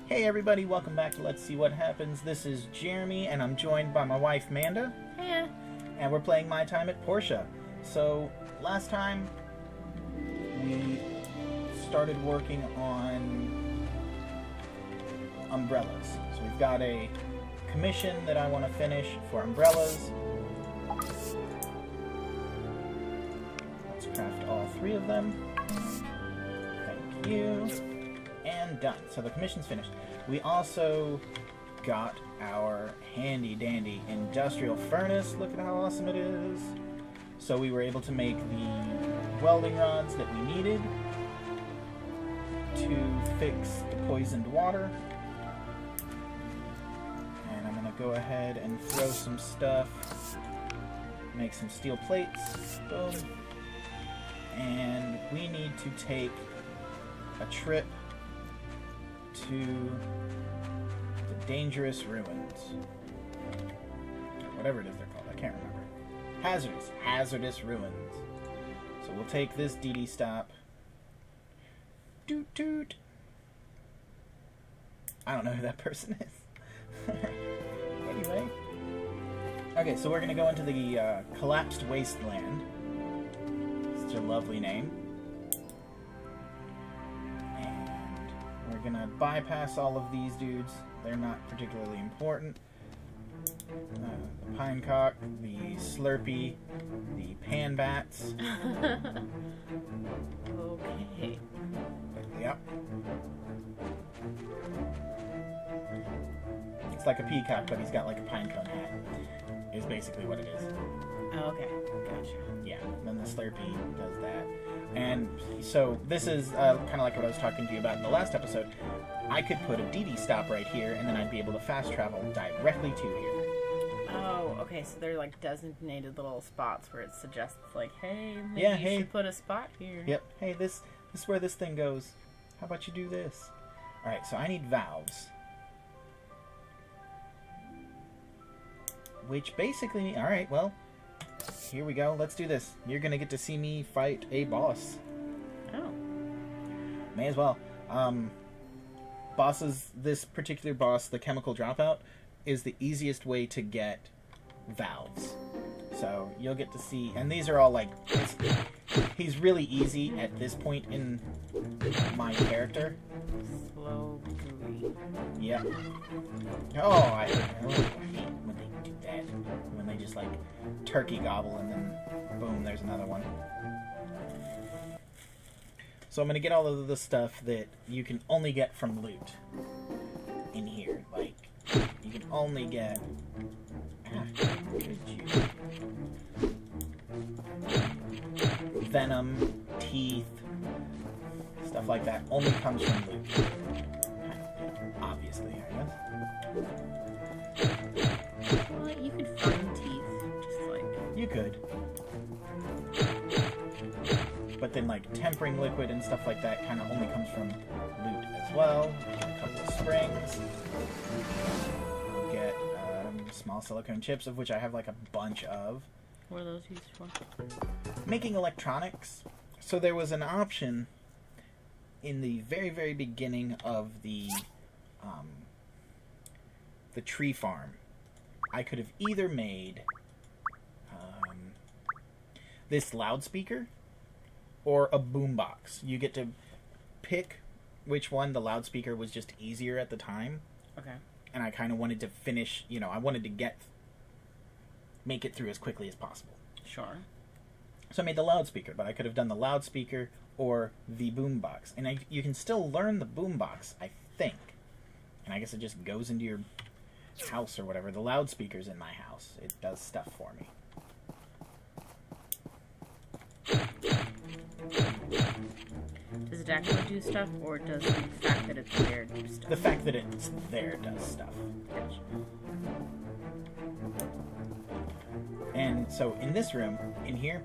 Hey everybody, welcome back to Let's See What Happens. This is Jeremy, and I'm joined by my wife, Manda. Hiya. And we're playing My Time at Portia. So, last time, we started working on umbrellas. So we've got a commission that I want to finish for umbrellas. Let's craft all 3 of them. Thank you. And done. So the commission's finished. We also got our handy dandy industrial furnace. Look at how awesome it is. So we were able to make the welding rods that we needed to fix the poisoned water. And I'm going to go ahead and throw some stuff. Make some steel plates. Boom. And we need to take a trip to the dangerous ruins. Whatever it is they're called, I can't remember. Hazardous ruins. So we'll take this DD stop. Toot toot. I don't know who that person is. Anyway. Okay, so we're gonna go into the collapsed wasteland. Such a lovely name. We're gonna bypass all of these dudes. They're not particularly important. The pinecock, the slurpee, the pan bats. Okay. Yep. It's like a peacock, but he's got like a pinecone hat. Is basically what it is. Oh, okay. Gotcha. Yeah, then the slurpee does that. And so this is kind of like what I was talking to you about in the last episode. I could put a DD stop right here, and then I'd be able to fast travel directly to here. Oh, okay. So they're like designated little spots where it suggests, like, hey, maybe you should put a spot here. Yep. Hey, this is where this thing goes. How about you do this? All right. So I need valves, which basically, all right. Well. Here we go. Let's do this. You're going to get to see me fight a boss. Oh. May as well. This particular boss, the chemical dropout, is the easiest way to get valves. So you'll get to see, and these are all like, he's really easy at this point in my character. Slow gooey. Yep. Oh, I hate when they do that. When they just like turkey gobble and then boom, there's another one. So I'm going to get all of the stuff that you can only get from loot in here. Like, you can only get... venom, teeth, stuff like that only comes from loot. Obviously, I guess. Well, you could find teeth, just like... You could. But then, like, tempering liquid and stuff like that kind of only comes from loot as well. A couple of springs. We'll get small silicone chips, of which I have, like, a bunch of. What are those used for? Making electronics. So there was an option in the very, very beginning of the tree farm. I could have either made this loudspeaker or a boombox. You get to pick which one. The loudspeaker was just easier at the time. Okay. And I kind of wanted to finish, I wanted to make it through as quickly as possible. Sure. So I made the loudspeaker, but I could have done the loudspeaker or the boombox. And you can still learn the boombox, I think. And I guess it just goes into your house or whatever. The loudspeaker's in my house. It does stuff for me. Does it actually do stuff, or does the fact that it's there do stuff? The fact that it's there does stuff. Gotcha. And so in this room, in here,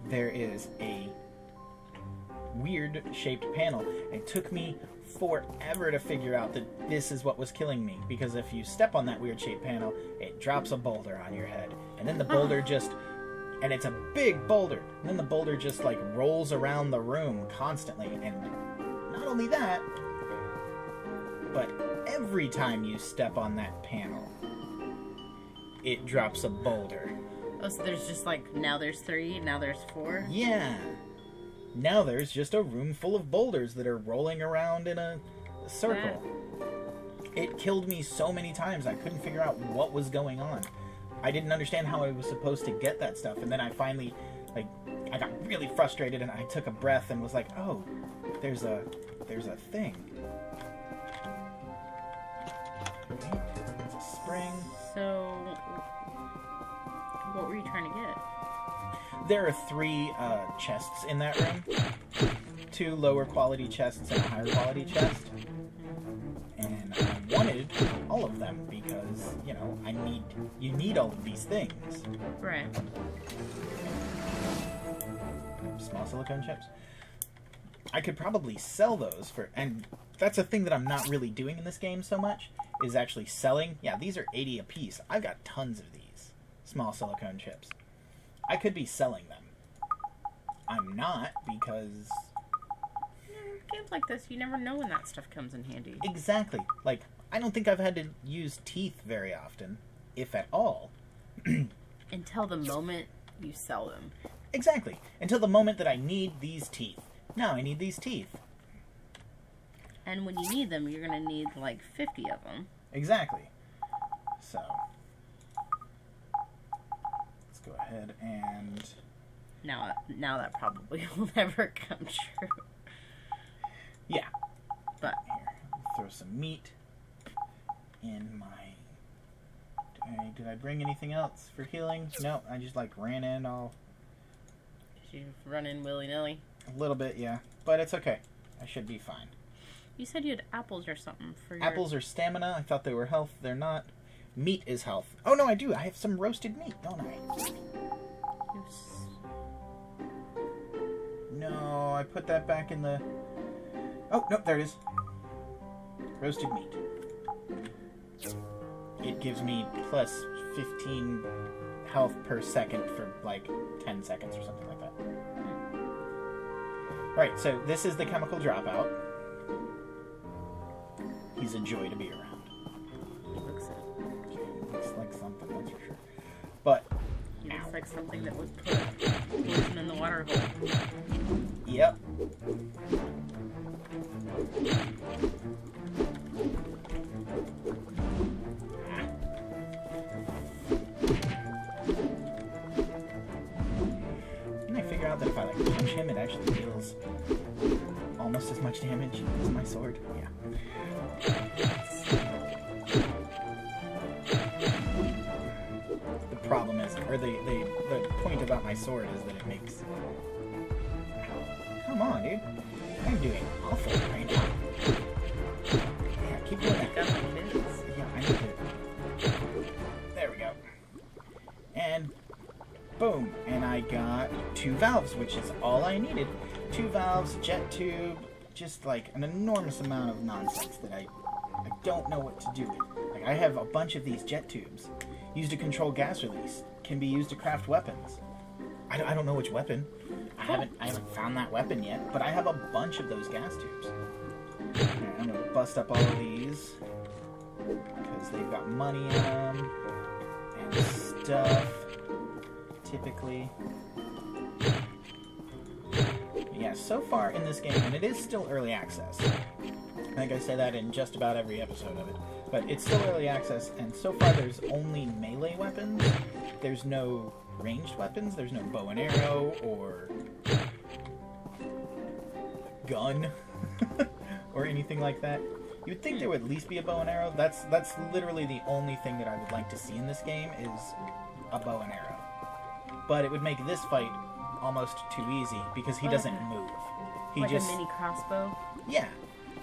there is a weird shaped panel. It took me forever to figure out that this is what was killing me, because if you step on that weird shaped panel, it drops a boulder on your head, and then the boulder just... And it's a big boulder. And then the boulder just, like, rolls around the room constantly. And not only that, But every time you step on that panel, it drops a boulder. Oh, so there's just like, now there's 3, now there's 4? Yeah. Now there's just a room full of boulders that are rolling around in a circle. It killed me so many times, I couldn't figure out what was going on. I didn't understand how I was supposed to get that stuff, and then I finally, like, I got really frustrated, and I took a breath and was like, oh, there's a thing. It's a spring. So, what were you trying to get? There are 3 chests in that room. 2 lower quality chests and a higher quality chest. And I wanted all of them because, you know, you need all of these things. Right. Small silicone chips. I could probably sell those and that's a thing that I'm not really doing in this game so much, is actually selling. Yeah, these are 80 a piece. I've got tons of these small silicone chips. I could be selling them. I'm not, because Games like this, you never know when that stuff comes in handy. exactly. Like, I don't think I've had to use teeth very often, if at all. Until the moment you sell them. Exactly. Until the moment that I need these teeth. Now I need these teeth. And when you need them, you're going to need like 50 of them. Exactly. So, let's go ahead and... Now that probably will never come true. Yeah. But here, throw some meat in my... Did I bring anything else for healing? No, I just like ran in all... Did you run in willy-nilly? A little bit, yeah. But it's okay. I should be fine. You said you had apples or something for your... Apples are stamina. I thought they were health. They're not. Meat is health. Oh, no, I do. I have some roasted meat, don't I? No, I put that back in the... Oh, no, there it is. Roasted meat. It gives me plus 15 health per second for, like, 10 seconds or something like that. Alright, so this is the chemical dropout. He's a joy to be around. He looks Looks like something, that's for sure. But... He looks like something that would put poison in the water hole. Yep. And I figure out that if I like punch him, it actually deals almost as much damage as my sword. Yeah. The problem is, or the point about my sword is that it makes... Come on, dude. I'm doing awful right now. Yeah, keep doing that. Got my kids. Yeah, I need to... There we go. And boom. And I got 2 valves, which is all I needed. 2 valves, jet tube, just like an enormous amount of nonsense that I don't know what to do with. Like, I have a bunch of these jet tubes. Used to control gas release. Can be used to craft weapons. I don't know which weapon. I haven't found that weapon yet, but I have a bunch of those gas tubes. Alright, I'm gonna bust up all of these because they've got money in them and stuff. Typically, yeah. So far in this game, and it is still early access. I think I say that in just about every episode of it, but it's still early access, and so far there's only melee weapons. There's no ranged weapons. There's no bow and arrow or gun or anything like that. You would think there would at least be a bow and arrow. That's literally the only thing that I would like to see in this game is a bow and arrow. But it would make this fight almost too easy because he doesn't move. He like just a mini crossbow? Yeah.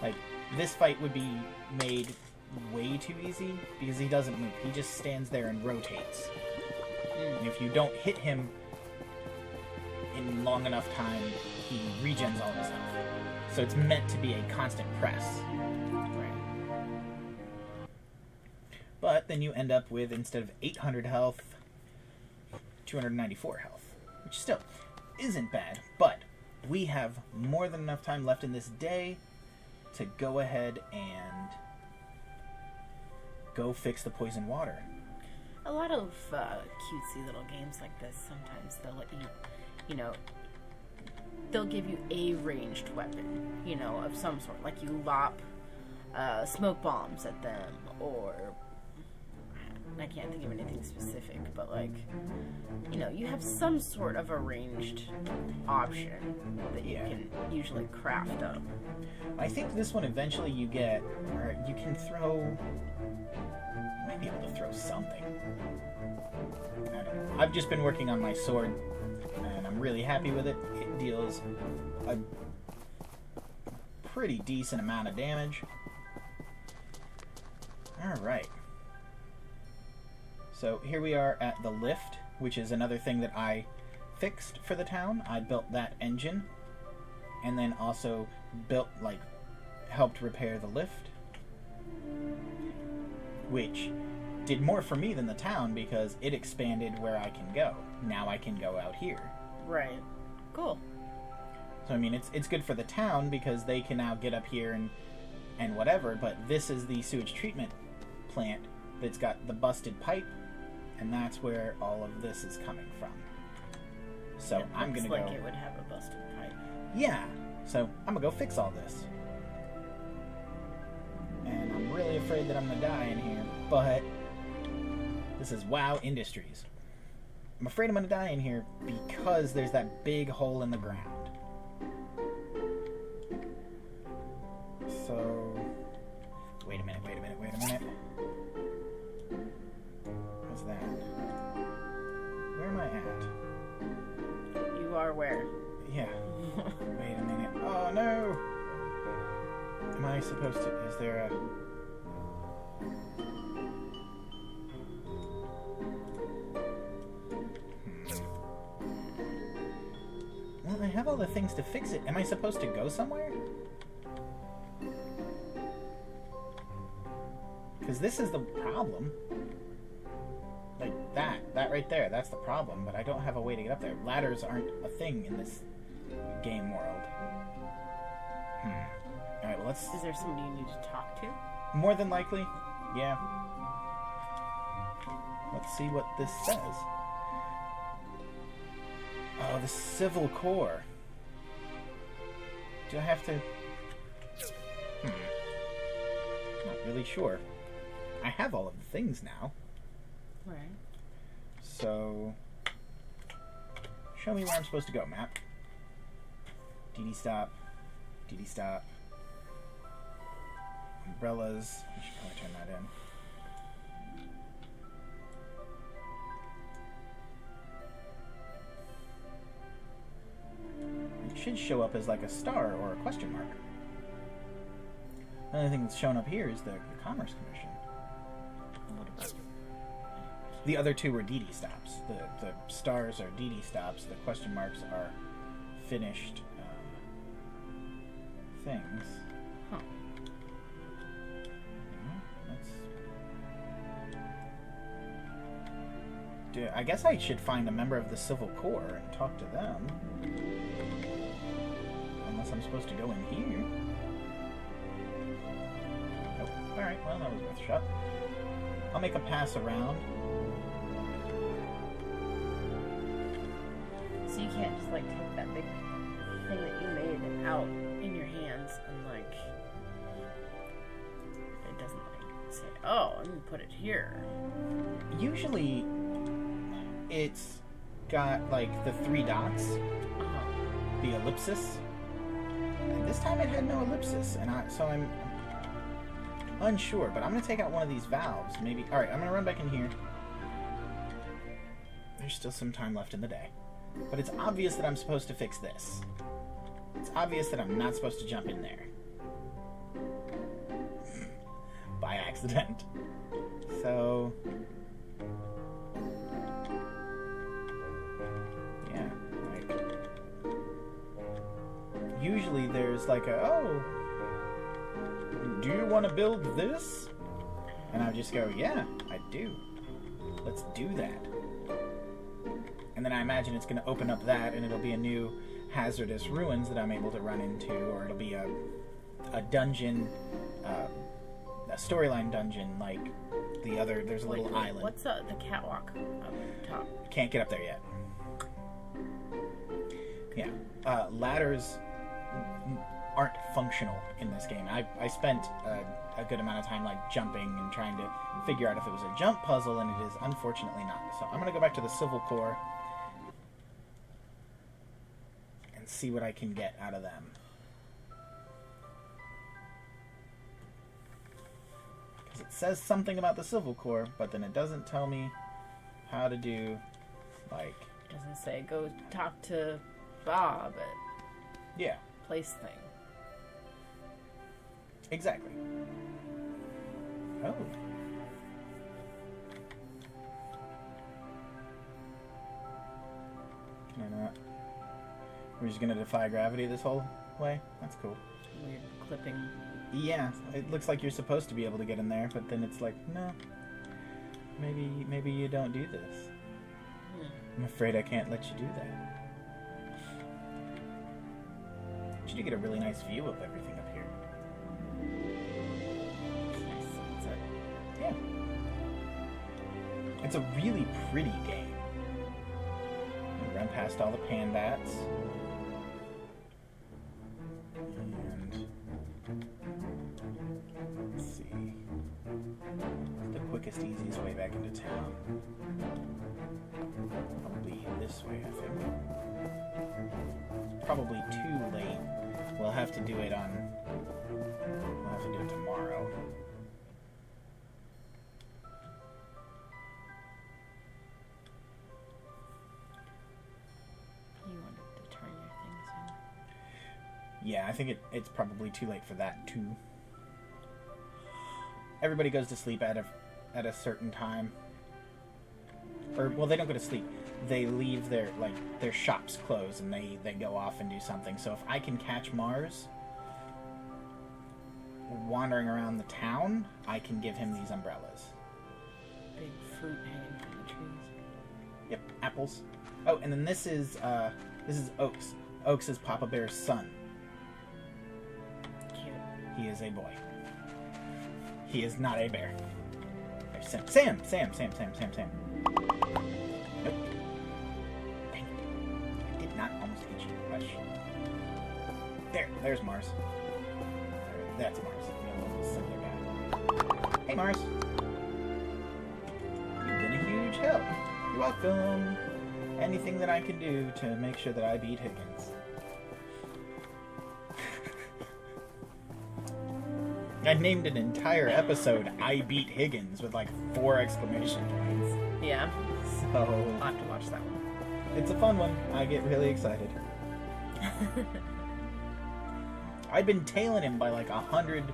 Like, this fight would be made way too easy because he doesn't move. He just stands there and rotates. And if you don't hit him in long enough time, he regens all his health. So it's meant to be a constant press. Right. But then you end up with, instead of 800 health, 294 health. Which still isn't bad, but we have more than enough time left in this day to go ahead and go fix the poison water. A lot of cutesy little games like this, sometimes they'll let you, they'll give you a ranged weapon, of some sort. Like you lop smoke bombs at them, or I can't think of anything specific, but you have some sort of a ranged option that you can usually craft up. I think this one eventually you get, or you can throw, you might be able to throw something. I don't know. I've just been working on my sword, and I'm really happy with it. It deals a pretty decent amount of damage. Alright. So here we are at the lift, which is another thing that I fixed for the town. I built that engine, and then also built, helped repair the lift, which did more for me than the town because it expanded where I can go. Now I can go out here. Right. Cool. So, I mean, it's good for the town because they can now get up here and whatever, but this is the sewage treatment plant that's got the busted pipe, and that's where all of this is coming from. So I'm gonna go. Looks like it would have a busted pipe. Yeah. So I'm gonna go fix all this. And I'm really afraid that I'm gonna die in here, but this is WoW Industries. I'm afraid I'm gonna die in here because there's that big hole in the ground. So, wait a minute. What's that? Where am I at? You are where? Yeah. Wait a minute. Oh no! Am I supposed to... Is there a... Well, I have all the things to fix it. Am I supposed to go somewhere? Because this is the problem. Like that right there, that's the problem. But I don't have a way to get up there. Ladders aren't a thing in this game world. Alright, well let's... Is there somebody you need to talk to? More than likely, yeah. Let's see what this says. Oh, the Civil Corps. Do I have to... Not really sure. I have all of the things now. Right. So... Show me where I'm supposed to go, map. DD stop. DD stop. Umbrellas. I should probably turn that in. It should show up as like a star or a question mark. The only thing that's shown up here is the Commerce Commission. What about... The other two were DD stops. The stars are DD stops. The question marks are finished things. Huh. I guess I should find a member of the Civil Corps and talk to them. Unless I'm supposed to go in here. Oh, alright, well, that was worth a shot. I'll make a pass around. So you can't just, take that big thing that you made out in your hands and, it doesn't, say, oh, I'm gonna put it here. Usually, it's got, the 3 dots. The ellipsis. And this time it had no ellipsis, and so I'm unsure, but I'm going to take out one of these valves, maybe. Alright, I'm going to run back in here. There's still some time left in the day. But it's obvious that I'm supposed to fix this. It's obvious that I'm not supposed to jump in there. By accident. So... yeah, usually there's oh, do you want to build this? And I just go, yeah, I do. Let's do that. And then I imagine it's going to open up that, and it'll be a new hazardous ruins that I'm able to run into, or it'll be a dungeon, storyline dungeon like the other. There's a little island. What's the catwalk up top? Can't get up there yet. Yeah. Ladders aren't functional in this game. I spent a good amount of time like jumping and trying to figure out if it was a jump puzzle, and it is unfortunately not. So I'm going to go back to the Civil Corps and see what I can get out of them. Because it says something about the Civil Corps, but then it doesn't tell me how to do, like... It doesn't say go talk to Bob at Yeah. place thing. Exactly. Oh. Can I not? We're just gonna defy gravity this whole way? That's cool. Weird clipping. Yeah, it looks like you're supposed to be able to get in there, but then it's like, no. Maybe you don't do this. I'm afraid I can't let you do that. But you do get a really nice view of everything up here. Nice sunset. Yeah. It's a really pretty game. You run past all the Pandats. And let's see. The quickest, easiest way back into town. Probably this way, I think. It's probably too late. We'll have to do it tomorrow. You wanted to turn your things in. Yeah, I think it's probably too late for that too. Everybody goes to sleep at a certain time. Or, well, they don't go to sleep. They leave their shops close and they go off and do something. So if I can catch Mars wandering around the town, I can give him these umbrellas. Big fruit hanging from the trees. Yep, apples. Oh, and then this is Oaks. Oaks is Papa Bear's son. Cute. He is a boy. He is not a bear. There's Sam. Nope. Dang it. I did not almost hit you. Hush. There's Mars. That's Mars. The other one was some other guy. Hey, Mars. You've been a huge help. You're welcome. Anything that I can do to make sure that I beat Higgins. I named an entire episode I Beat Higgins with like 4 exclamation points. Yeah. So I'll have to watch that one. it's a fun one. I get really excited. I've been tailing him by like 100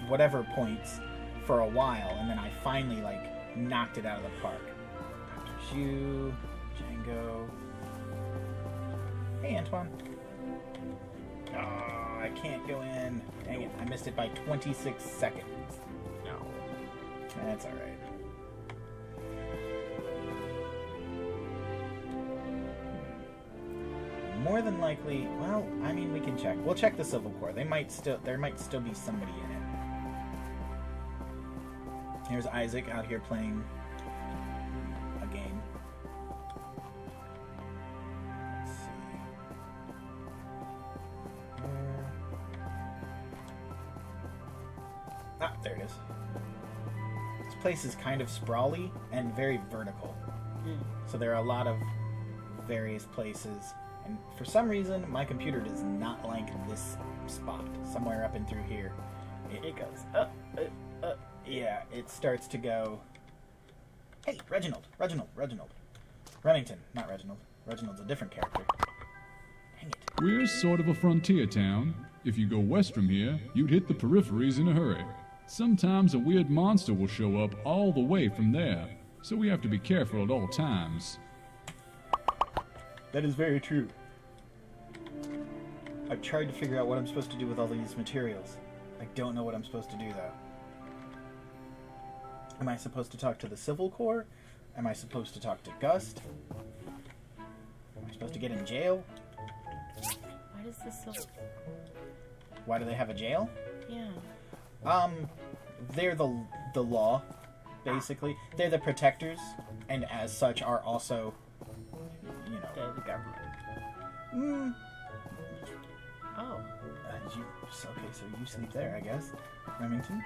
whatever points for a while, and then I finally like knocked it out of the park. Dr. Shu, Django. Hey, Antoine. Oh, I can't go in. Dang it, I missed it by 26 seconds. No. That's alright. More than likely, well, I mean, we can check. We'll check the Civil Corps. There might still be somebody in it. Here's Isaac out here playing a game. Let's see. There it is. This place is kind of sprawly and very vertical. So there are a lot of various places. And for some reason, my computer does not like this spot. Somewhere up and through here. It goes up. Yeah, it starts to go... Hey, Reginald. Remington, not Reginald. Reginald's a different character. Dang it. We're sort of a frontier town. If you go west from here, you'd hit the peripheries in a hurry. Sometimes a weird monster will show up all the way from there, so we have to be careful at all times. That is very true. I've tried to figure out what I'm supposed to do with all these materials. I don't know what I'm supposed to do, though. Am I supposed to talk to the Civil Corps? Am I supposed to talk to Gust? Am I supposed to get in jail? Why does this so... Why do they have a jail? Yeah. They're the law, basically. They're the protectors, and as such are also, you know... They're the government. Oh. Okay, so you sleep there, I guess. Remington?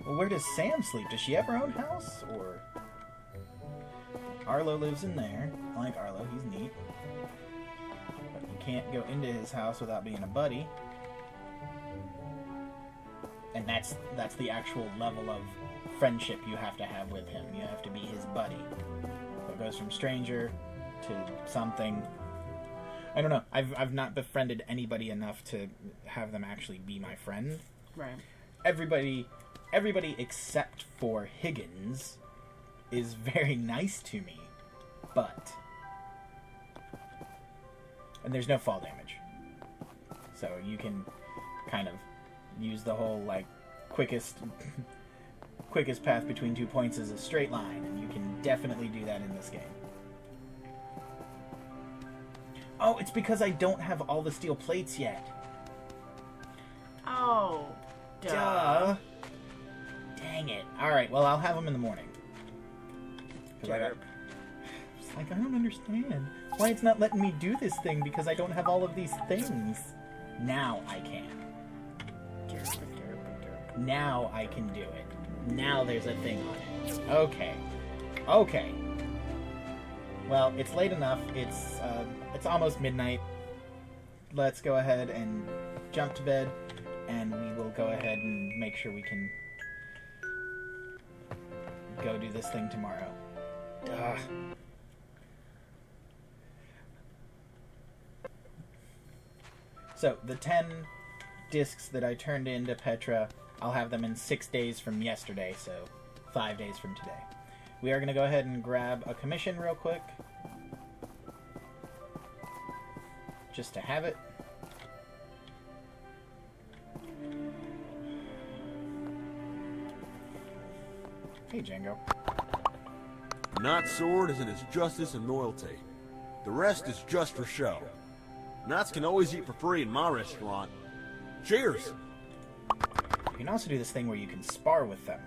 Well, where does Sam sleep? Does she have her own house, or... Arlo lives in there. I like Arlo, he's neat. But you can't go into his house without being a buddy. And that's the actual level of friendship you have to have with him. You have to be his buddy. So it goes from stranger to something. I don't know. I've not befriended anybody enough to have them actually be my friend. Right. Everybody except for Higgins is very nice to me, but... And there's no fall damage. So you can kind of use the whole, like, quickest path between 2 points is a straight line, and you can definitely do that in this game. Oh, it's because I don't have all the steel plates yet. Oh, Duh. Dang it. Alright, well, I'll have them in the morning. It's like, I don't understand why it's not letting me do this thing because I don't have all of these things. Now I can. Now I can do it. Now there's a thing on it. Okay. Well, it's late enough. It's almost midnight. Let's go ahead and jump to bed, and we will go ahead and make sure we can go do this thing tomorrow. Duh. So, the 10 discs that I turned into Petra, I'll have them in 6 days from yesterday, so 5 days from today. We are going to go ahead and grab a commission real quick. Just to have it. Hey, Django. Knight's sword is in its justice and loyalty. The rest is just for show. Knights can always eat for free in my restaurant. Cheers! You can also do this thing where you can spar with them.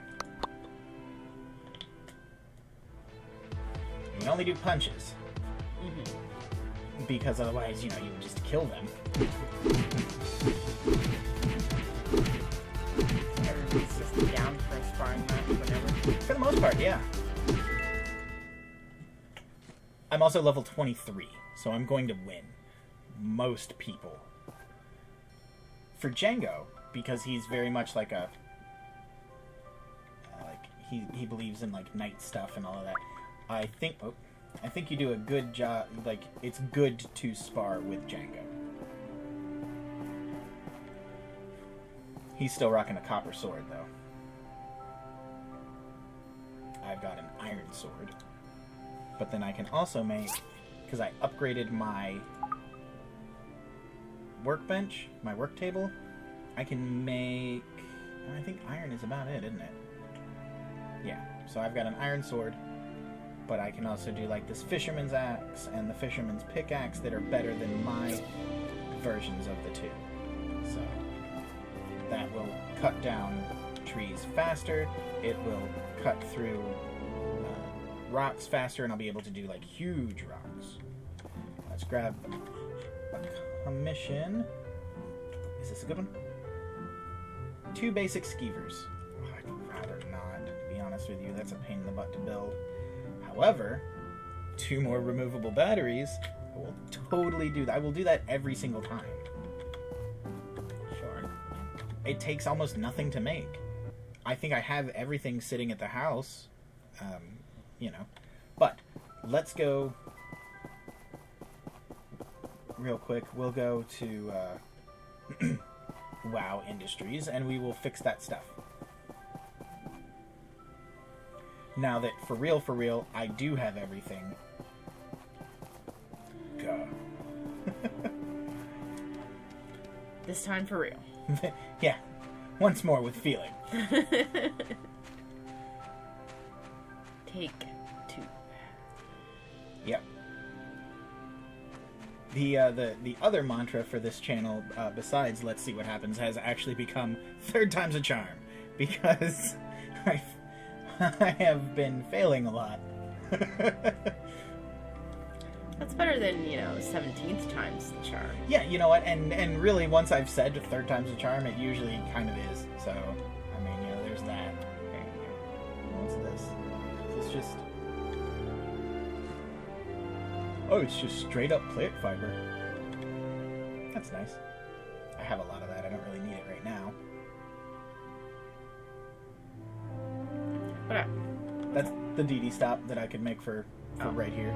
You can only do punches. Because otherwise, you would just kill them. Everybody's just down for a sparring match, whatever. For the most part, yeah. I'm also level 23, so I'm going to win. Most people. For Django, because he's very much like a... he believes in, knight stuff and all of that. I think you do a good job. It's good to spar with Django. He's still rocking a copper sword, though. I've got an iron sword. But then I can also make... Because I upgraded my workbench, my work table, I can make... I think iron is about it, isn't it? Yeah. So I've got an iron sword. But I can also do this fisherman's axe and the fisherman's pickaxe that are better than my versions of the two. So that will cut down trees faster. It will cut through rocks faster, and I'll be able to do huge rocks. Let's grab a commission. Is this a good one? 2 basic skeevers. Oh, I'd rather not, to be honest with you. That's a pain in the butt to build. However, 2 more removable batteries, I will totally do that. I will do that every single time. Sure. It takes almost nothing to make. I think I have everything sitting at the house, But, let's go real quick. We'll go to WoW Industries, and we will fix that stuff. Now that, for real, I do have everything. Gah. This time for real. Yeah. Once more with feeling. Take 2. Yep. The other mantra for this channel, besides "Let's see what happens," has actually become third time's a charm, because I have been failing a lot. That's better than, 17th time's the charm. Yeah, you know what, and really, once I've said third time's a charm, it usually kind of is. So, I mean, there's that. Okay, what's this? Is this just... Oh, it's just straight up plant fiber. That's nice. I have a lot of that. I don't really need it right now. What? That's the DD stop that I could make for right here.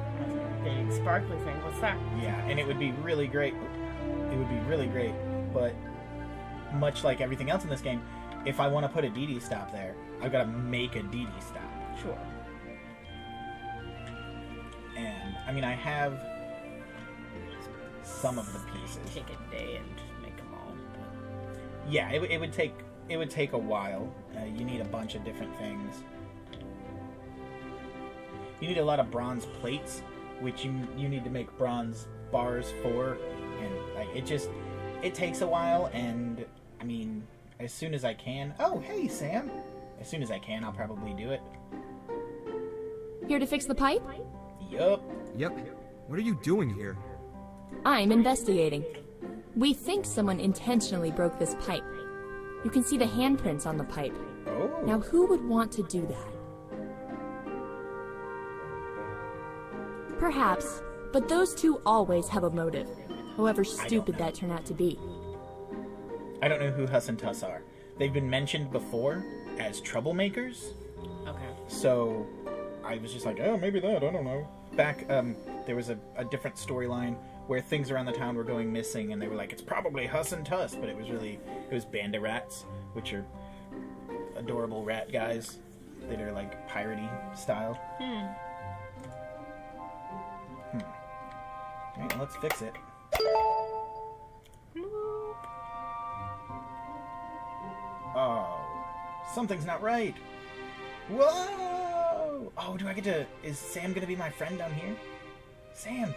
Big sparkly thing. What's that? Yeah, and it would be really great. It would be really great, but much like everything else in this game, if I want to put a DD stop there, I've got to make a DD stop. Sure. And, I mean, I have some of the pieces. Take a day and make them all. Yeah, it would take a while. You need a bunch of different things. You need a lot of bronze plates, which you need to make bronze bars for, and like it takes a while. And I mean, as soon as I can. Oh, hey Sam! As soon as I can, I'll probably do it. Here to fix the pipe? Yup. Yep. What are you doing here? I'm investigating. We think someone intentionally broke this pipe. You can see the handprints on the pipe. Oh. Now, who would want to do that? Perhaps, but those two always have a motive, however stupid that turned out to be. I don't know who Huss and Tuss are. They've been mentioned before as troublemakers. Okay. So I was just like, oh, maybe that, I don't know. Back, there was a different storyline where things around the town were going missing, and they were like, it's probably Huss and Tuss, but it was Banda Rats, which are adorable rat guys that are like piratey style. Alright, let's fix it. Oh, something's not right. Whoa! Oh, do I get to... Is Sam gonna be my friend down here? Sam!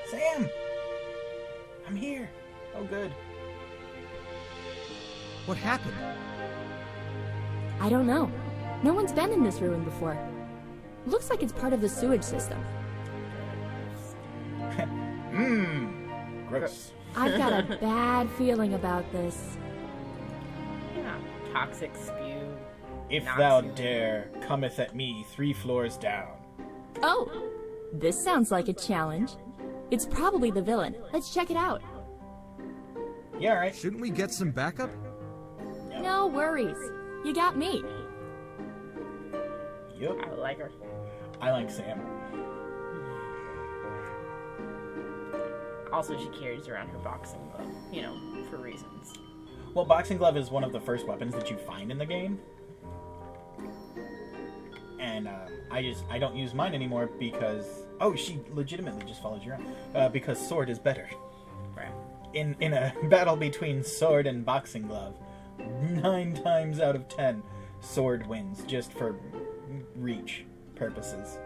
Sam! I'm here! Oh, good. What happened? I don't know. No one's been in this ruin before. Looks like it's part of the sewage system. Gross. I've got a bad feeling about this. Yeah. Toxic spew. If Knocks thou you. dare, cometh at me 3 floors down. Oh, this sounds like a challenge. It's probably the villain. Let's check it out. Yeah, alright. Shouldn't we get some backup? No worries. You got me. Yup. I like her. I like Sam. Also, she carries around her boxing glove, for reasons. Well, boxing glove is one of the first weapons that you find in the game. And I don't use mine anymore because... Oh, she legitimately just follows you around. Because sword is better. Right. In a battle between sword and boxing glove, 9 times out of 10, sword wins, just for reach purposes.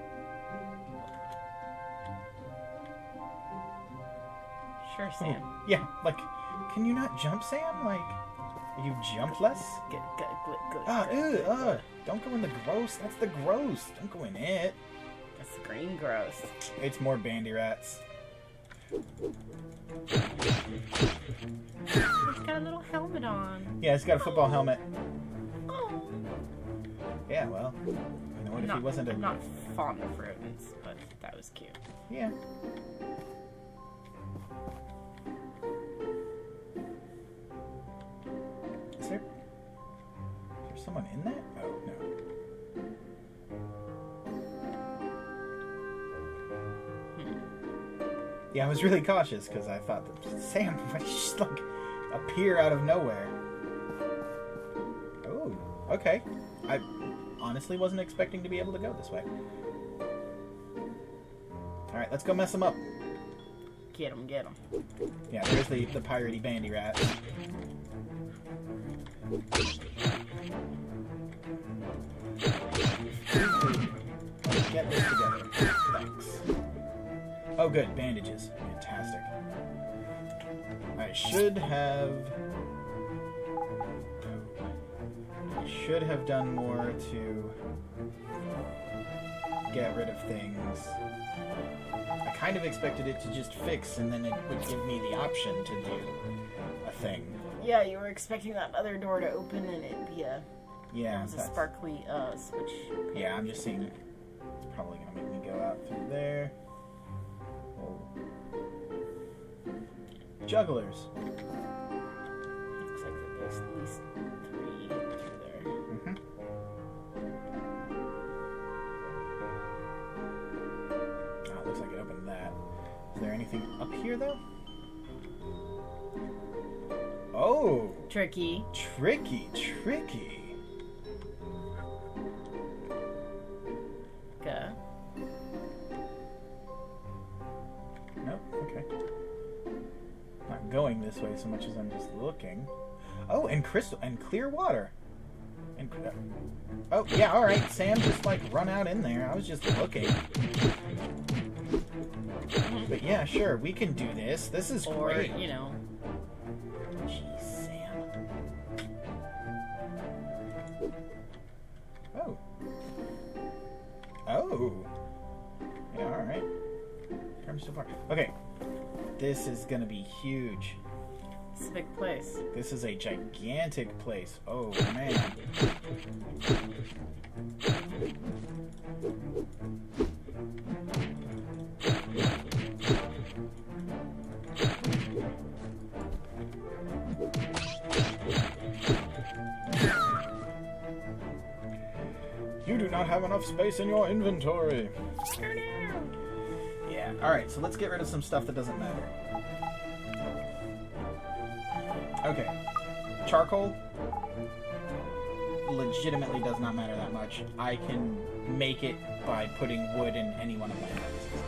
Sure, Sam. Yeah, like, can you not jump, Sam? Like, you jump less? Good. Don't go in the gross. That's the gross. Don't go in it. That's the green gross. It's more bandy rats. He's got a little helmet on. Yeah, he's got a football helmet. Oh. Yeah, well, you know what, if he wasn't a... I'm not fond of rodents, but that was cute. Yeah. Is there someone in that? Oh, no. Yeah, I was really cautious because I thought that Sam would just like appear out of nowhere. Oh, okay. I honestly wasn't expecting to be able to go this way. Alright, let's go mess him up. Get him. Yeah, there's the piratey bandy rat. Get this together. Thanks. Oh good, bandages. Fantastic. I should have done more to get rid of things. I kind of expected it to just fix, and then it would give me the option to do a thing. Yeah, you were expecting that other door to open and it'd be a Yeah, sparkly switch. Yeah, I'm just seeing. It's probably gonna make me go out through there. Oh. Jugglers. Looks like there's at least 3 through there. Mm-hmm. Oh, it looks like it opened that. Is there anything up here though? Oh, Tricky. tricky. Okay. Nope. Okay. Not going this way so much as I'm just looking. Oh, and crystal and clear water. And oh yeah, all right. Sam just like run out in there. I was just looking. But yeah, sure, we can do this. This is Or, great. you know. Jeez, Sam. Oh. Oh. Yeah, all right. Come so far. Okay. This is gonna be huge. It's a big place. This is a gigantic place. Oh, man. You do not have enough space in your inventory. Yeah, alright, so let's get rid of some stuff that doesn't matter. Okay. Charcoal legitimately does not matter that much. I can make it by putting wood in any one of my houses.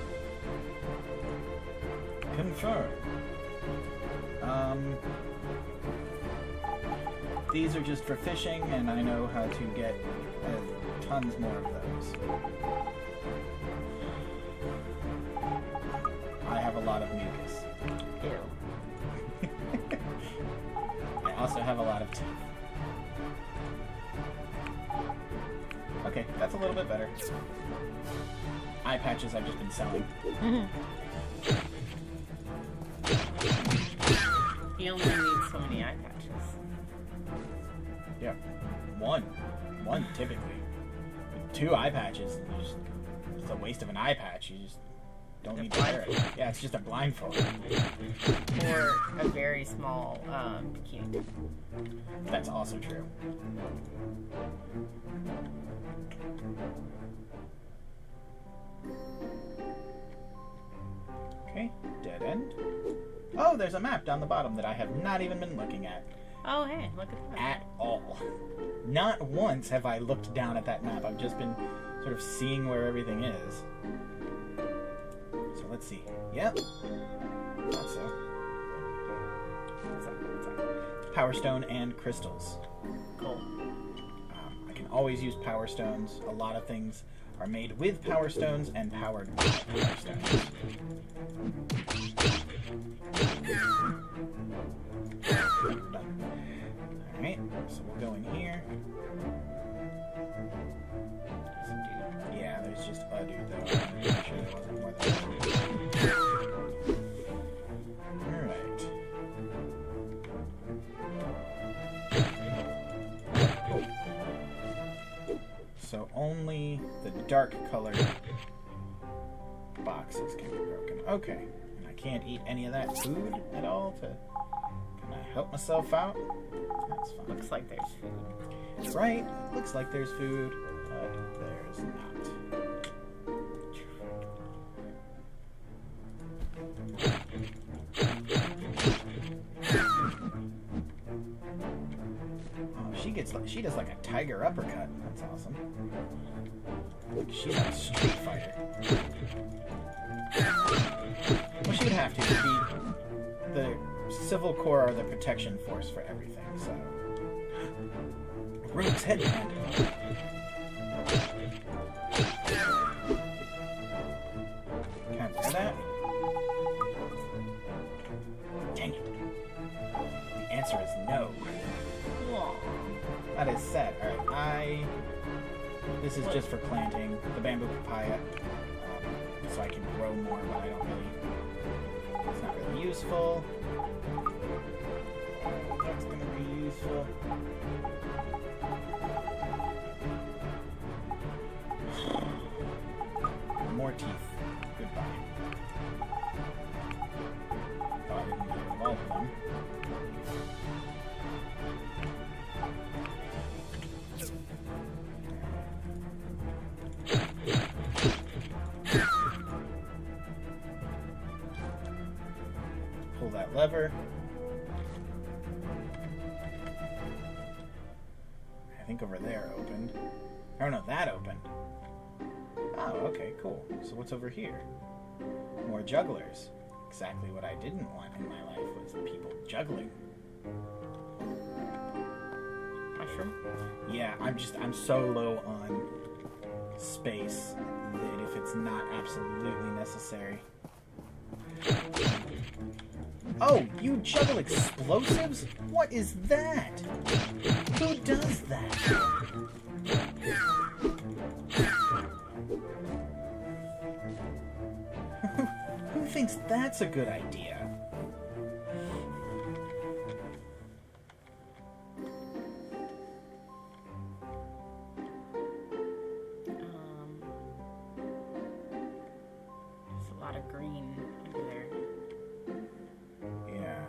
Confirm. These are just for fishing, and I know how to get tons more of those. I have a lot of mucus. Ew. I also have a lot of teeth. Okay, that's a little bit better. Eye patches I've just been selling. You only need so many eye patches. Yeah. One typically. 2 eye patches. It's a waste of an eye patch. You just don't need to wear it. Yeah, it's just a blindfold. Or a very small bikini. That's also true. Okay, dead end. Oh, there's a map down the bottom that I have not even been looking at. Oh, hey, look at that. At all. Not once have I looked down at that map. I've just been sort of seeing where everything is. So let's see. Yep. Thought so. What's that? Power Stone and crystals. Cool. I can always use Power Stones. A lot of things are made with Power Stones and powered by Power Stones. Alright, so we'll go in here. Yeah, there's just a dude though. I'm pretty sure there wasn't more than one. Alright. So only the dark colored boxes can be broken. Okay. And I can't eat any of that food at all to kind of help myself out. That's fine. Looks like there's food. Right. Looks like there's food, but there's not. Oh, she does like a tiger uppercut. That's awesome. She's like a street fighter. Well, she would have to. The Civil Corps are the protection force for everything, so. Rogue's headband. Can I wear that? Dang it. answer is no. Aw. That is sad. Alright, this is just for planting the bamboo papaya. So I can grow more, but I don't really... It's not really useful. That's gonna be useful. More teeth. Goodbye. Oh, I didn't get all of them. Pull that lever. I think over there opened. Oh no, that opened. Oh, okay, cool. So what's over here? More jugglers. Exactly what I didn't want in my life was people juggling. Mushroom? Yeah, I'm so low on space that if it's not absolutely necessary. Oh, you juggle explosives? What is that? Who does that? Who thinks that's a good idea? There's a lot of green over there. Yeah.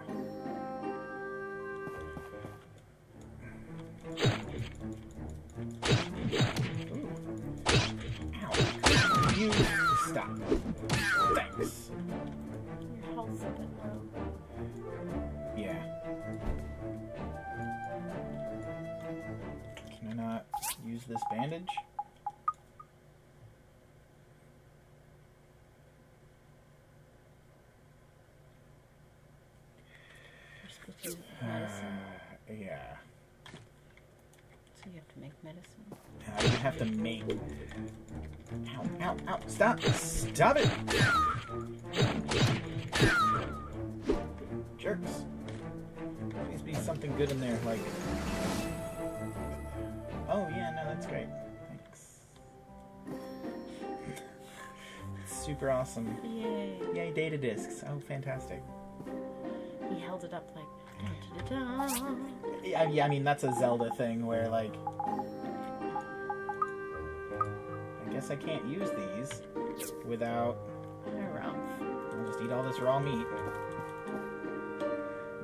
Ooh. Ow. You stop. Thanks. Your health's a bit low. Yeah. Can I not use this bandage? You're supposed to use medicine. Yeah. So you have to make medicine. You have to make... Ow, ow, ow. Stop! Stop it! Jerks. Please be something good in there, like... Oh, yeah, no, that's great. Thanks. Super awesome. Yay. Yay, data discs. Oh, fantastic. He held it up like... Da-da-da-da. Yeah, I mean, that's a Zelda thing where, like... I guess I can't use these without... I'll just eat all this raw meat.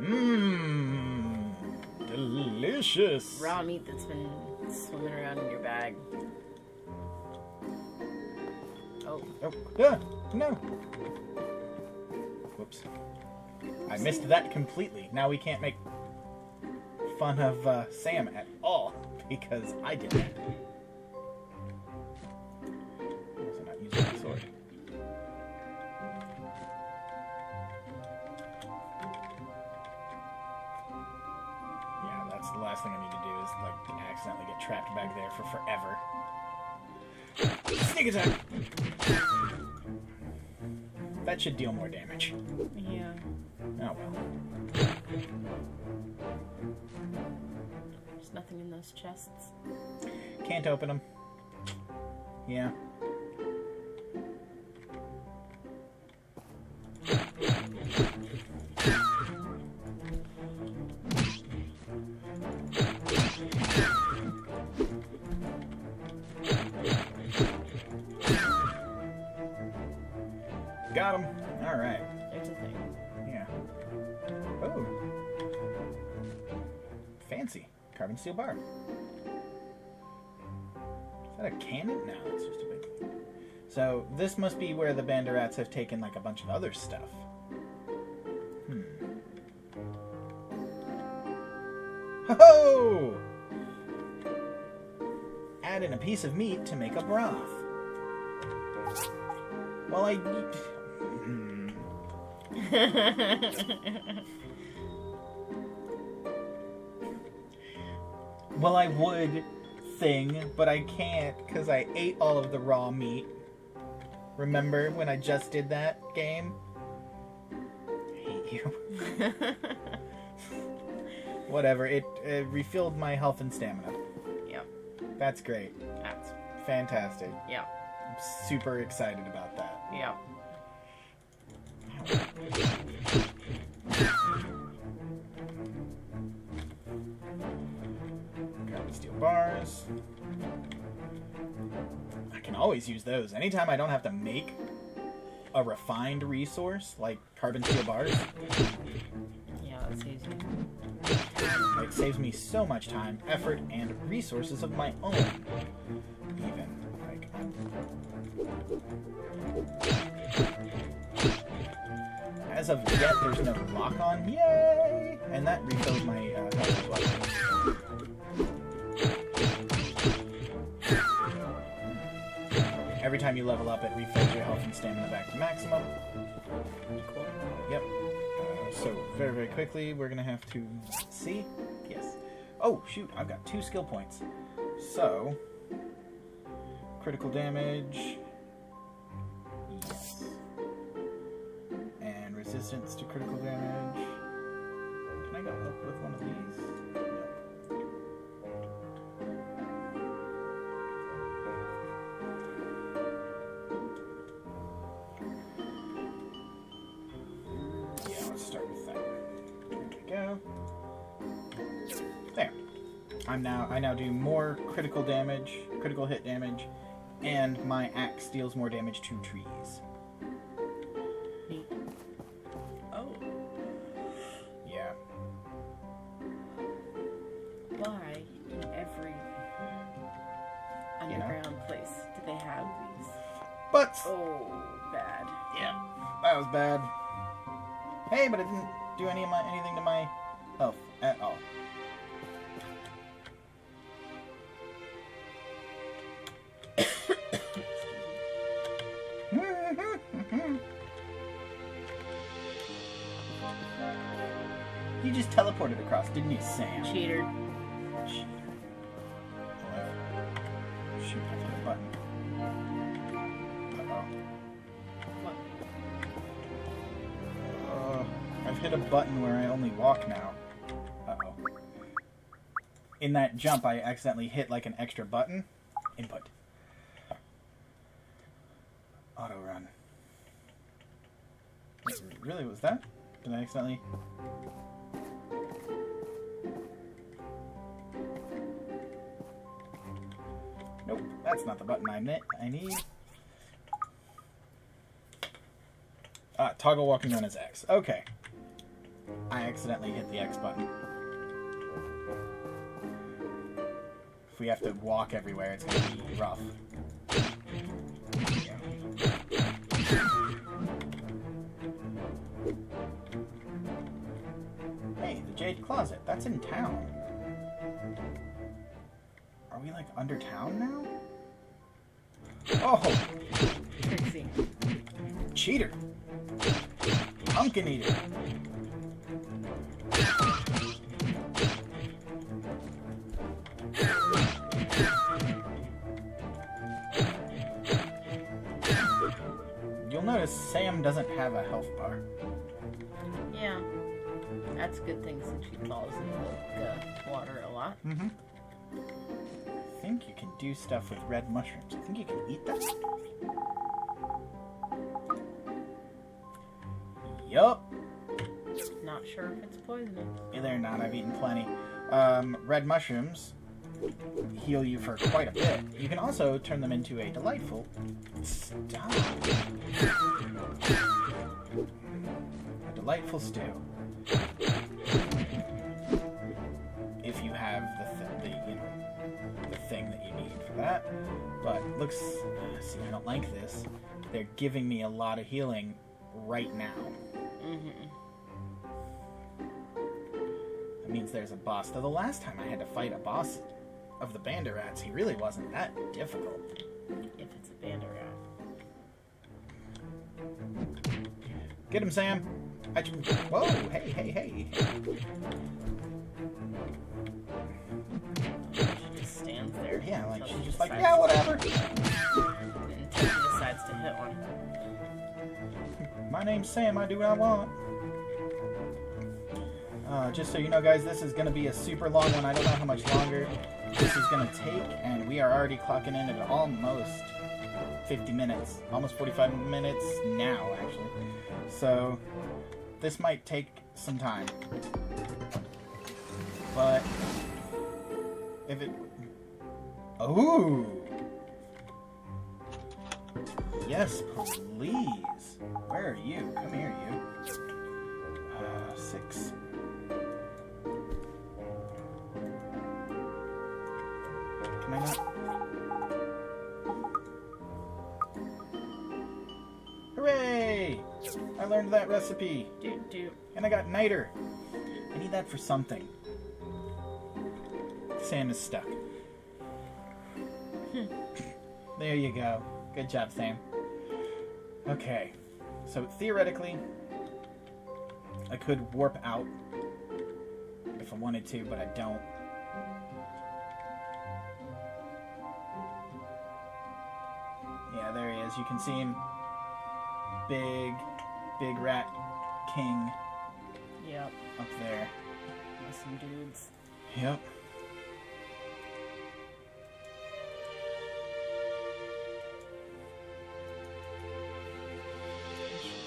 Mmm, delicious. Raw meat that's been swimming around in your bag. Oh. Oh, yeah, no. Whoops. I missed that completely. Now we can't make fun of Sam at all because I did that. I'm also not using my sword. Yeah, that's the last thing I need to do is like accidentally get trapped back there for forever. Sneak attack! That should deal more damage. Yeah. Oh well. There's nothing in those chests. Can't open them. Yeah. Got him. All right. There's a thing. Yeah. Oh. Fancy. Carbon steel bar. Is that a cannon? No, it's just a big thing. So this must be where the Banderats have taken like a bunch of other stuff. Ho-ho! Add in a piece of meat to make a broth. Well, well, I would thing, but I can't because I ate all of the raw meat. Remember when I just did that game? I hate you. Whatever. It refilled my health and stamina. Yep. That's great. That's Fantastic. yep. I'm super excited about that. Yep. Carbon steel bars. I can always use those. Anytime I don't have to make a refined resource, like carbon steel bars, Yeah, that saves you. it saves me so much time, effort, and resources of my own. Even. Like, as of yet, there's no lock-on. Yay! And that refills my health as well. Every time you level up, it refills your health and stamina back to maximum. Cool. Yep. So, very, very quickly, we're going to have to see. Yes. Oh, shoot. I've got 2 skill points. So, critical damage. Yes. And resistance to critical damage. Can I go up with one of these? Yeah, let's start with that. There we go. There. I now do more critical damage, critical hit damage, and my axe deals more damage to trees. Neat. Oh. Yeah. Why in every underground place do they have these? But Oh, bad. yeah, that was bad. Hey, but it didn't do anything to my health at all. You just teleported across, didn't you, Sam? Cheater. Cheater. Oh, shoot, I hit a button. What? I've hit a button where I only walk now. Uh-oh. In that jump, I accidentally hit like an extra button. Input. Auto run. Really, was that? Did I accidentally... Nope, that's not the button I need. Toggle walking run is X. Okay. I accidentally hit the X button. If we have to walk everywhere, it's going to be rough. Hey, the Jade Closet. That's in town. Are we, like, under town now? Oh! Trixie. Cheater! Pumpkin eater! You'll notice Sam doesn't have a health bar. Yeah. That's a good thing since she falls in the water a lot. Mm-hmm. I think you can do stuff with red mushrooms. I think you can eat them. Yup. Not sure if it's poisonous. Yeah, they're not. I've eaten plenty. Red mushrooms heal you for quite a bit. You can also turn them into a delightful... Stop. A delightful stew. If you have the thing that you need for that. But looks... see, I don't like this. They're giving me a lot of healing right now. Mm-hmm. That means there's a boss. Though the last time I had to fight a boss of the Banderats, he really wasn't that difficult. If it's a Banderat. Get him, Sam! Whoa! Hey, hey, hey! She just stands there. Yeah, like, until she's she just like, decides yeah, whatever! Until she decides to hit one. My name's Sam, I do what I want. Just so you know, guys, this is going to be a super long one. I don't know how much longer this is going to take, and we are already clocking in at almost 50 minutes. Almost 45 minutes now, actually. So, this might take some time. But, if it... Oh! Yes, please. Where are you? Come here, you. 6. Can I not? Hooray! I learned that recipe. And I got niter. I need that for something. Sam is stuck. There you go. Good job, Sam. Okay. So, theoretically, I could warp out if I wanted to, but I don't. Yeah, there he is. You can see him. Big rat king. Yep. Up there. With some dudes. Yep.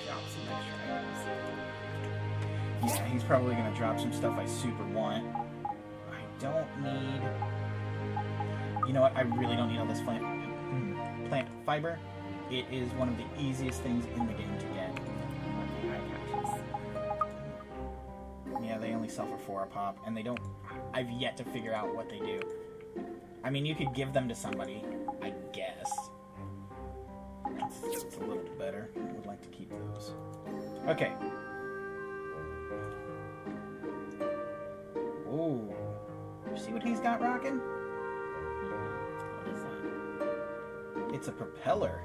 Drop some extra items. Yeah, he's probably going to drop some stuff I super want. I don't need... You know what? I really don't need all this plant fiber. It is one of the easiest things in the game to get. Yeah, they only sell for 4 a pop, and they don't... I've yet to figure out what they do. I mean, you could give them to somebody, I guess. It's a little bit better. I would like to keep those. Okay. Ooh. You see what he's got rocking? What is that? It's a propeller.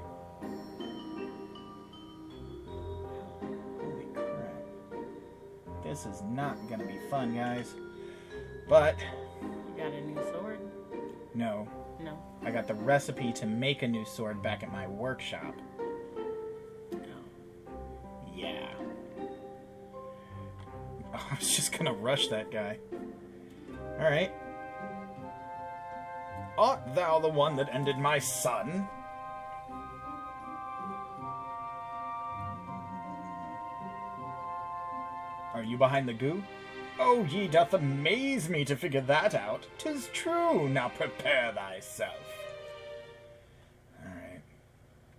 Holy crap. This is not gonna be fun, guys. But... You got a new sword? No. No. I got the recipe to make a new sword back at my workshop. No. Yeah. I was just gonna rush that guy. Alright. Art thou the one that ended my son? Are you behind the goo? Oh, ye doth amaze me to figure that out. 'Tis true, now prepare thyself. Alright.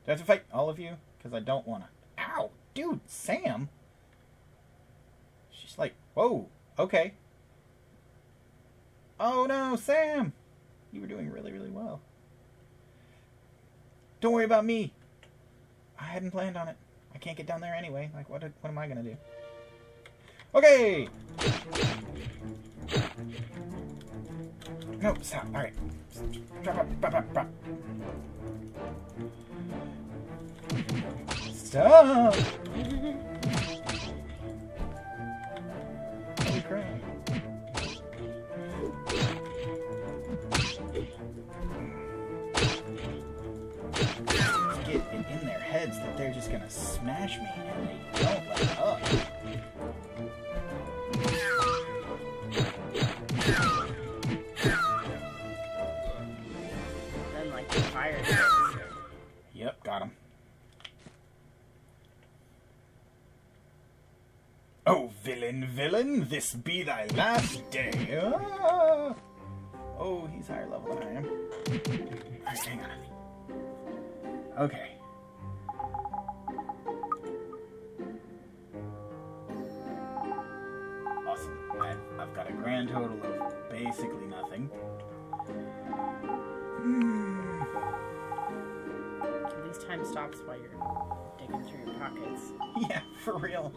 Do I have to fight all of you? Because I don't want to. Ow! Dude, Sam! She's like, whoa, okay. Oh no, Sam! You were doing really, really well. Don't worry about me. I hadn't planned on it. I can't get down there anyway. Like, what am I gonna do? Okay! No, stop. Alright. Drop. Stop! Holy crap. Get it in their heads that they're just gonna smash me and they don't let up. Then, like, the fire. Yep, got him. Oh, villain, this be thy last day. Ah! Oh, he's higher level than I am. Alright, hang on. Okay. Awesome. I've got a grand total of basically nothing. At least time stops while you're digging through your pockets. Yeah, for real.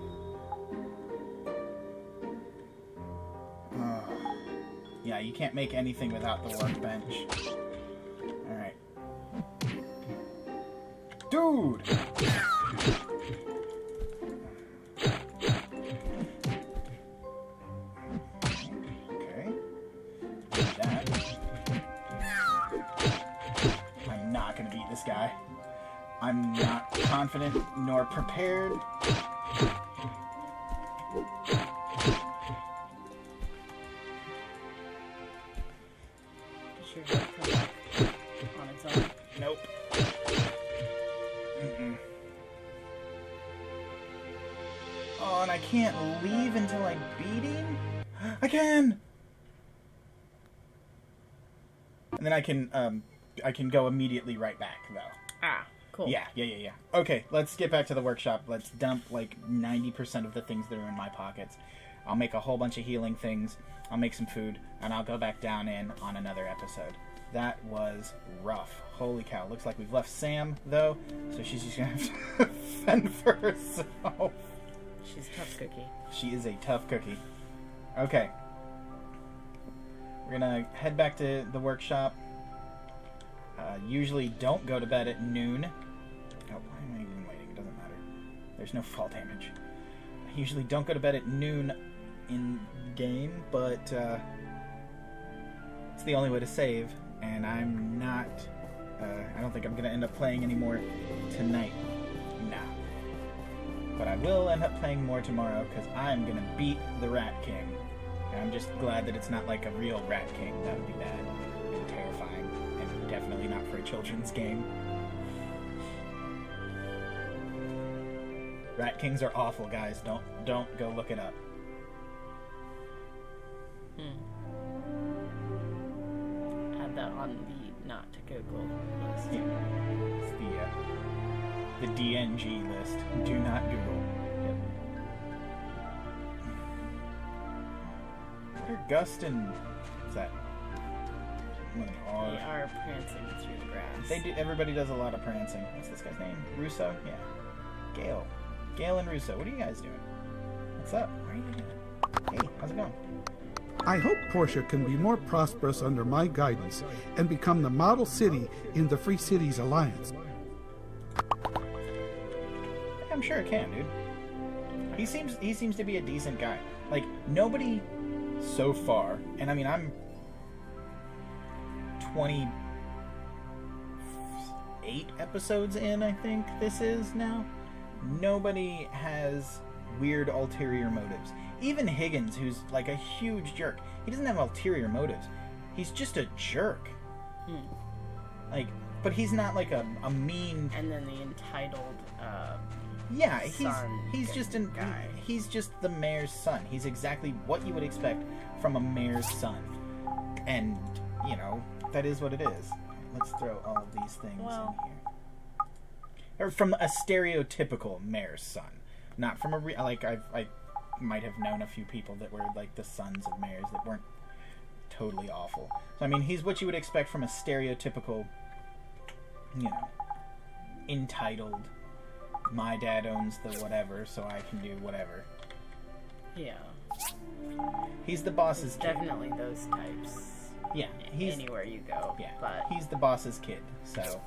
Yeah, you can't make anything without the workbench. Alright. Dude! Okay. Do that. I'm not gonna beat this guy. I'm not confident nor prepared. your head come back on its own? Nope. Mm-mm. Oh, and I can't leave until I beat him? I can! And then I can go immediately right back, though. Ah, cool. Yeah. Okay, let's get back to the workshop. Let's dump, like, 90% of the things that are in my pockets. I'll make a whole bunch of healing things. I'll make some food, and I'll go back down in on another episode. That was rough. Holy cow. Looks like we've left Sam, though, so she's just gonna have to fend for herself. She's a tough cookie. She is a tough cookie. Okay. We're gonna head back to the workshop. Usually don't go to bed at noon. Oh, why am I even waiting? It doesn't matter. There's no fall damage. I usually don't go to bed at noon in game, but it's the only way to save, and I'm not... I don't think I'm gonna end up playing anymore tonight. Nah. But I will end up playing more tomorrow, because I'm gonna beat the Rat King. And I'm just glad that it's not like a real Rat King. That would be bad and terrifying, and definitely not for a children's game. Rat Kings are awful, guys. Don't go look it up. Add that on the not to Google list. Yeah. It's the DNG list. Do not Google. Yep. What are Gust and... What's that? They are prancing through the grass. They do. Everybody does a lot of prancing. What's this guy's name? Russo? Yeah. Gale. Gale and Russo. What are you guys doing? What's up? Where are you doing? Hey, how's it going? I hope Portia can be more prosperous under my guidance and become the model city in the Free Cities Alliance. I'm sure it can, dude. He seems to be a decent guy. Like, nobody so far, and I mean, I'm 28 episodes in, I think this is now. Nobody has weird ulterior motives. Even Higgins, who's like a huge jerk, he doesn't have ulterior motives. He's just a jerk. Like, but he's not like a mean... And then the entitled, yeah, he's just guy. He's just the mayor's son. He's exactly what you would expect from a mayor's son. And, you know, that is what it is. Let's throw all of these things in here. Or from a stereotypical mayor's son. Not from a like, I might have known a few people that were like the sons of mayors that weren't totally awful. So, I mean, he's what you would expect from a stereotypical, you know, entitled, my dad owns the whatever, so I can do whatever. Yeah. He's the boss's kid. Definitely those types. Yeah. He's, anywhere you go. yeah, But he's the boss's kid, so...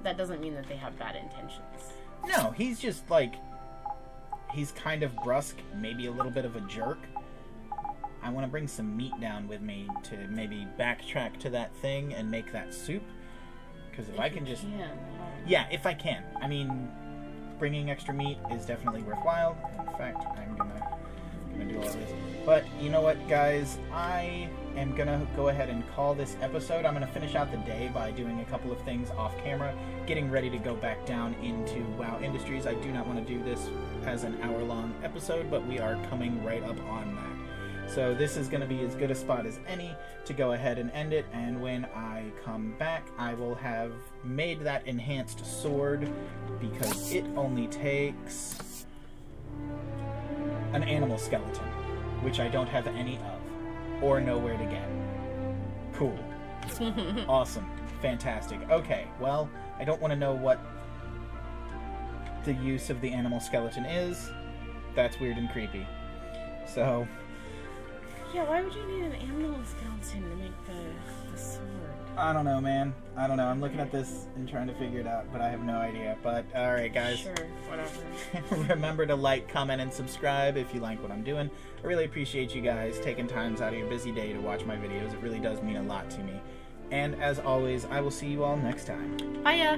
that doesn't mean that they have bad intentions. No, he's just like... He's kind of brusque, maybe a little bit of a jerk. I want to bring some meat down with me to maybe backtrack to that thing and make that soup. Because if I can just... Yeah, if I can. I mean, bringing extra meat is definitely worthwhile. In fact, I'm gonna do all this. But you know what, guys? I am gonna go ahead and call this episode. I'm gonna finish out the day by doing a couple of things off camera, getting ready to go back down into WoW Industries. I do not want to do this as an hour-long episode, but we are coming right up on that. So this is going to be as good a spot as any to go ahead and end it, and when I come back, I will have made that enhanced sword, because it only takes an animal skeleton, which I don't have any of, or know where to get. Cool. Awesome. Fantastic. Okay, well, I don't want to know what the use of the animal skeleton is. That's weird and creepy. So... yeah, why would you need an animal skeleton to make the sword? I don't know, man. I don't know. I'm looking at this and trying to figure it out, but I have no idea. But, alright, guys. Sure, whatever. Remember to like, comment, and subscribe if you like what I'm doing. I really appreciate you guys taking times out of your busy day to watch my videos. It really does mean a lot to me. And, as always, I will see you all next time. Bye-ya!